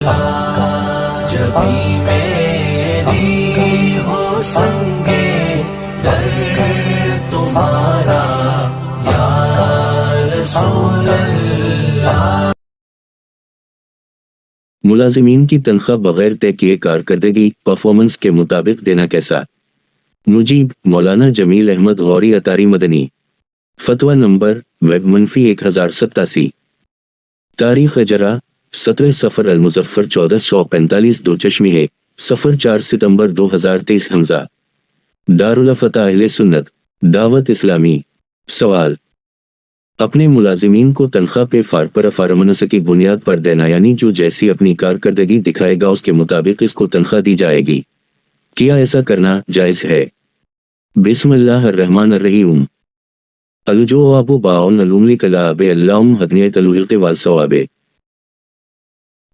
جب بھی میری ہو سنگے در تمہارا یا رسول اللہ۔ ملازمین کی تنخواہ بغیر طے کیے کارکردگی پرفارمنس کے مطابق دینا کیسا؟ مجیب مولانا جمیل احمد غوری اطاری مدنی۔ فتویٰ نمبر ویب -1087۔ تاریخ اجرا 17 صفر المظفر 1445 دو چشمی ہے، صفر 4 ستمبر 2023 حمزہ۔ دارالفتح اہل سنت دعوت اسلامی۔ سوال: اپنے ملازمین کو تنخواہ پہ پرفارمنس کی بنیاد پر دینا، یعنی جو جیسی اپنی کارکردگی دکھائے گا اس کے مطابق اس کو تنخواہ دی جائے گی، کیا ایسا کرنا جائز ہے؟ بسم اللہ الرحمن الرحیم۔ الجواب باعون علوم کلاب اللہم ہدنیت الحلق والثواب۔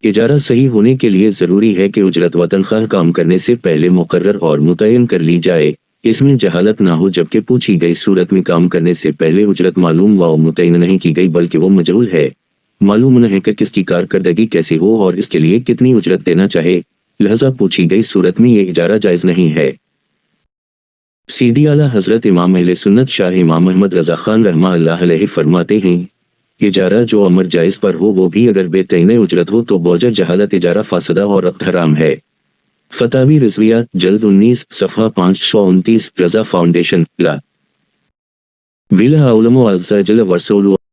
اجارہ صحیح ہونے کے لیے ضروری ہے کہ اجرت و تنخواہ کام کرنے سے پہلے مقرر اور متعین کر لی جائے، اس میں جہالت نہ ہو، جبکہ پوچھی گئی صورت میں کام کرنے سے پہلے اجرت معلوم و متعین نہیں کی گئی بلکہ وہ مجہول ہے، معلوم نہ ہے کہ کس کی کارکردگی کیسی ہو اور اس کے لیے کتنی اجرت دینا چاہے، لہذا پوچھی گئی صورت میں یہ اجارہ جائز نہیں ہے۔ سیدی اعلیٰ حضرت امام اہل سنت شاہ امام احمد رضا خان رحمہ اللہ علیہ فرماتے ہیں، اجارہ جو امر جائز پر ہو وہ بھی اگر بے تعین اجرت ہو تو بوجہ جہالت اجارہ فاسدہ اور عقد حرام ہے۔ فتاوی رضویہ جلد 19 صفحہ 529۔ رضا فاؤنڈیشن لا ویلہ علم و عز جل ورسول